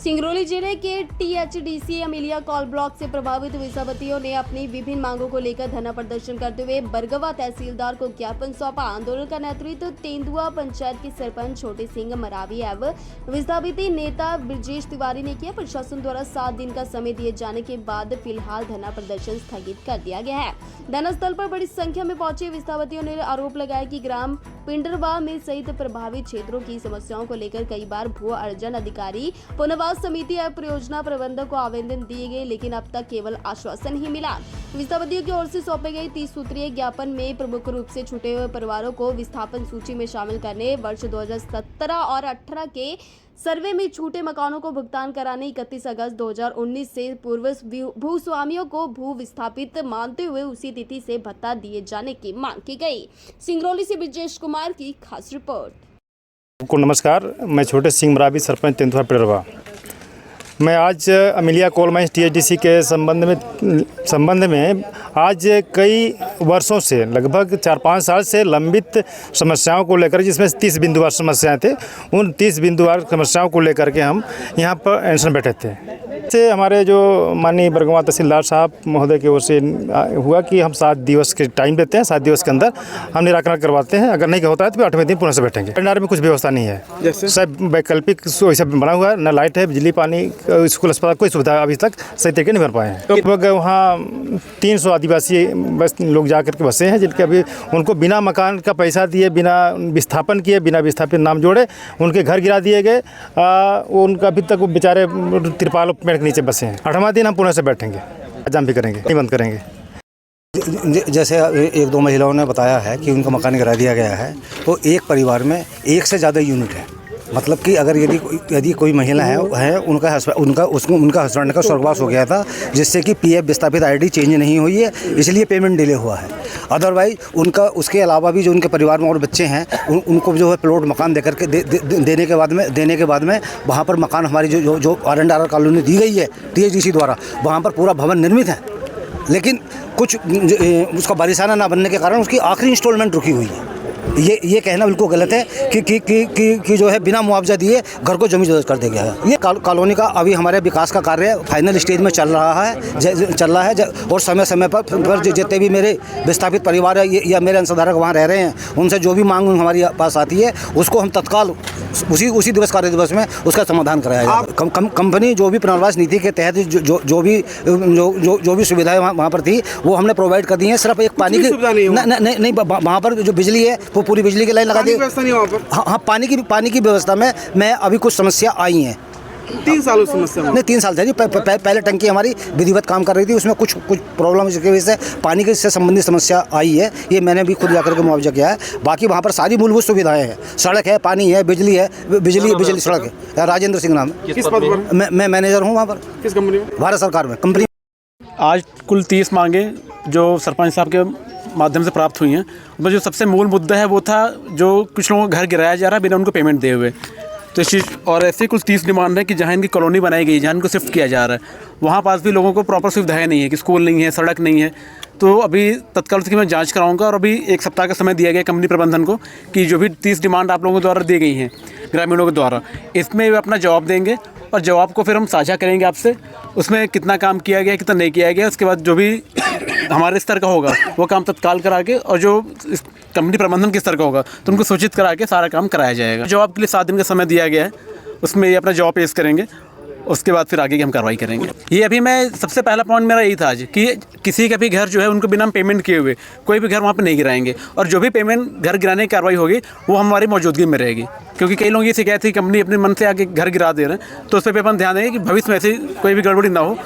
सिंगरौली जिले के THDC Amelia call block से प्रभावित विसावतियों ने अपनी विभिन्न मांगों को लेकर धरना प्रदर्शन करते हुए बरगवा तहसीलदार को ज्ञापन सौंपा। आंदोलन का नेतृत्व तेंदुआ पंचायत के सरपंच छोटे सिंह मरावी एवं विसावती नेता ब्रजेश तिवारी ने किया। प्रशासन द्वारा 7 दिन का समय दिए जाने के बाद फिलहाल धरना प्रदर्शन स्थगित कर दिया गया है। धरना स्थल पर बड़ी संख्या में पहुंचे विसावतियों ने आरोप लगाया कि ग्राम पिंडरवा में सहित प्रभावित क्षेत्रों की समस्याओं को लेकर कई बार भू अर्जन अधिकारी, पुनर्वास समिति और परियोजना प्रबंधक को आवेदन दिए गए, लेकिन अब तक केवल आश्वासन ही मिला। विसावतियों की ओर से सौंपे गए 30 सूत्रीय ज्ञापन में प्रमुख रूप से छूटे हुए परिवारों को विस्थापन सूची में शामिल करने, वर्ष 2017 और 18 के सर्वे में छूटे मकानों को भुगतान कराने, 31 अगस्त 2019 से पूर्व भूस्वामियों को भू विस्थापित मानते हुए उसी तिथि से भत्ता दिए जाने की मांग की गई। सिंगरौली से ब्रजेश कुमार की खास रिपोर्ट। को नमस्कार, मैं छोटे सिंह मरावी, सरपंच तेंदुआ पिंडरवा। मैं आज अमिलिया कोल माइंस टीएचडीसी के संबंध में आज कई वर्षों से लगभग 4-5 साल से लंबित समस्याओं को लेकर, जिसमें 30 बिंदुवार समस्याएं थे, उन 30 बिंदुवार समस्याओं को लेकर के हम यहाँ पर अनशन बैठे थे। से हमारे जो माननीय बरगवा तहसीलदार साहब महोदय की ओर से हुआ कि हम 7 दिवस के टाइम देते हैं, 7 दिवस के अंदर हम निराकरण करवाते हैं। अगर नहीं होता है तो 8वें दिन पुनः से बैठेंगे। भंडारे में कुछ व्यवस्था नहीं है, सब वैकल्पिक वैसा बना हुआ है, न लाइट है, बिजली, पानी, स्कूल, अस्पताल, कोई सुविधा अभी तक सही तरीके नहीं बन पाए हैं। लगभग वहाँ 300 आदिवासी बस लोग जा करके बसे हैं, जिनके अभी उनको बिना मकान का पैसा दिए, बिना विस्थापन किए, बिना विस्थापित नाम जोड़े उनके घर गिरा दिए गए। उनका अभी तक वो बेचारे तिरपाल पेड़ के नीचे बसे हैं। 8वां दिन हम पुनः से बैठेंगे, एग्जाम भी करेंगे, नहीं बंद करेंगे। जैसे 1-2 महिलाओं ने बताया है कि उनका मकान गिरा दिया गया है, तो एक परिवार में 1 से ज़्यादा यूनिट है। मतलब कि अगर यदि कोई महिला है उनका हस्बैंड का स्वर्गवास हो गया था, जिससे कि पीएफ विस्थापित आईडी चेंज नहीं हुई है, इसलिए पेमेंट डिले हुआ है। अदरवाइज उसके अलावा भी जो उनके परिवार में और बच्चे हैं, उनको जो है प्लॉट मकान देकर के देने के बाद में वहाँ पर मकान हमारी जो R&R कॉलोनी दी गई है टीएचडीसी द्वारा, वहाँ पर पूरा भवन निर्मित है, लेकिन कुछ उसका बारिशाना ना बनने के कारण उसकी आखिरी इंस्टॉलमेंट रुकी हुई है। ये कहना बिल्कुल गलत है कि जो है बिना मुआवजा दिए घर को जमीन जब्त कर दिया गया है। ये कॉलोनी का अभी हमारे विकास का कार्य फाइनल स्टेज में चल रहा है और समय पर जितने भी मेरे विस्थापित परिवार है या मेरे अंशधारक वहाँ रह रहे हैं, उनसे जो भी मांग हमारे पास आती है, उसको हम तत्काल उसी दिवस कार्य दिवस में उसका समाधान कराया जाए। कंपनी जो भी पुनर्वास नीति के तहत जो भी सुविधाएं वहाँ पर थी, वो हमने प्रोवाइड कर दी है। सिर्फ एक पानी की नहीं, वहाँ पर जो बिजली है वो पूरी बिजली की लाइन लगा दी। हाँ, पानी की व्यवस्था में अभी कुछ समस्या आई हैं। 3 सालों समस्या नहीं, 3 साल था जी। पहले टंकी हमारी विधिवत काम कर रही थी, उसमें कुछ प्रॉब्लम की वजह से पानी के से संबंधित समस्या आई है। ये मैंने भी खुद जाकर के मुआवजा किया है। बाकी वहाँ पर सारी मूलभूत सुविधाएं हैं, सड़क है, पानी है, बिजली है, बिजली सड़क है। राजेंद्र सिंह नाम है। किस पद पर? मैं मैनेजर हूँ वहाँ पर। किस कंपनी में? भारत सरकार में कंपनी। आज कुल 30 मांगे जो सरपंच साहब के माध्यम से प्राप्त हुई हैं, उसमें जो सबसे मूल मुद्दा है वो था जो कुछ लोगों का घर गिराया जा रहा है बिना उनको पेमेंट दिए हुए। तो इस चीज़ और ऐसे कुछ 30 डिमांड है कि जहाँ इनकी कॉलोनी बनाई गई, जहाँ इनको शिफ्ट किया जा रहा है, वहाँ पास भी लोगों को प्रॉपर सुविधाएं नहीं है, कि स्कूल नहीं है, सड़क नहीं है। तो अभी तत्काल उसकी मैं जांच कराऊंगा और अभी 1 सप्ताह का समय दिया गया कंपनी प्रबंधन को कि जो भी 30 डिमांड आप लोगों के द्वारा दी गई हैं ग्रामीणों के द्वारा, इसमें वे अपना जवाब देंगे और जवाब को फिर हम साझा करेंगे आपसे। उसमें कितना काम किया गया, कितना नहीं किया गया, उसके बाद जो भी हमारे स्तर का होगा वो काम तत्काल करा के, और जो कंपनी प्रबंधन के स्तर का होगा तो उनको सूचित करा के सारा काम कराया जाएगा। जवाब के लिए 7 दिन का समय दिया गया है, उसमें ये अपना जवाब पेश करेंगे, उसके बाद फिर आगे की हम कार्रवाई करेंगे। ये अभी मैं सबसे पहला पॉइंट मेरा यही था आज कि किसी का भी घर जो है उनको बिना पेमेंट किए हुए कोई भी घर वहाँ पे नहीं गिराएंगे, और जो भी पेमेंट घर गिराने की कार्रवाई होगी वो हमारी मौजूदगी में रहेगी। क्योंकि कई लोग ये शिकायत थी कंपनी अपने मन से आके घर गिरा दे रहे हैं, तो उस पर अपन ध्यान देंगे कि भविष्य में ऐसी कोई भी गड़बड़ी ना हो।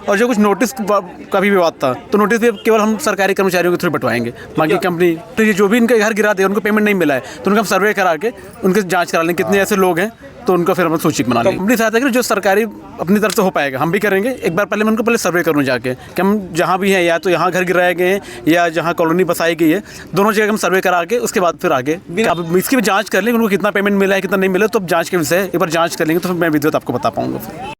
और जो कुछ नोटिस का भी विवाद था, तो नोटिस भी केवल हम सरकारी कर्मचारियों के थ्रू बंटवाएंगे। बाकी कंपनी तो ये जो भी इनके घर गिरा दे, उनको पेमेंट नहीं मिला है, तो उनका हम सर्वे करा के उनकी जाँच करा लेंगे कितने ऐसे लोग हैं, तो उनको फिर हम सूची बना लेंगे। कंपनी सहायता करें, जो सरकारी अपनी तरफ से हो पाएगा हम भी करेंगे। एक बार पहले मैं उनको सर्वे करूँ जाके कि हम जहाँ भी हैं, या तो यहाँ घर गिराए गए हैं या जहाँ कॉलोनी बसाई गई है, दोनों जगह हम सर्वे करा के उसके बाद फिर आगे अब इसकी भी जाँच कर लेंगे, उनको कितना पेमेंट मिला है, कितना नहीं मिला, तो अब जाँच के विषय एक बार जाँच कर लेंगे, तो फिर मैं विधिवत आपको बता पाऊँगा।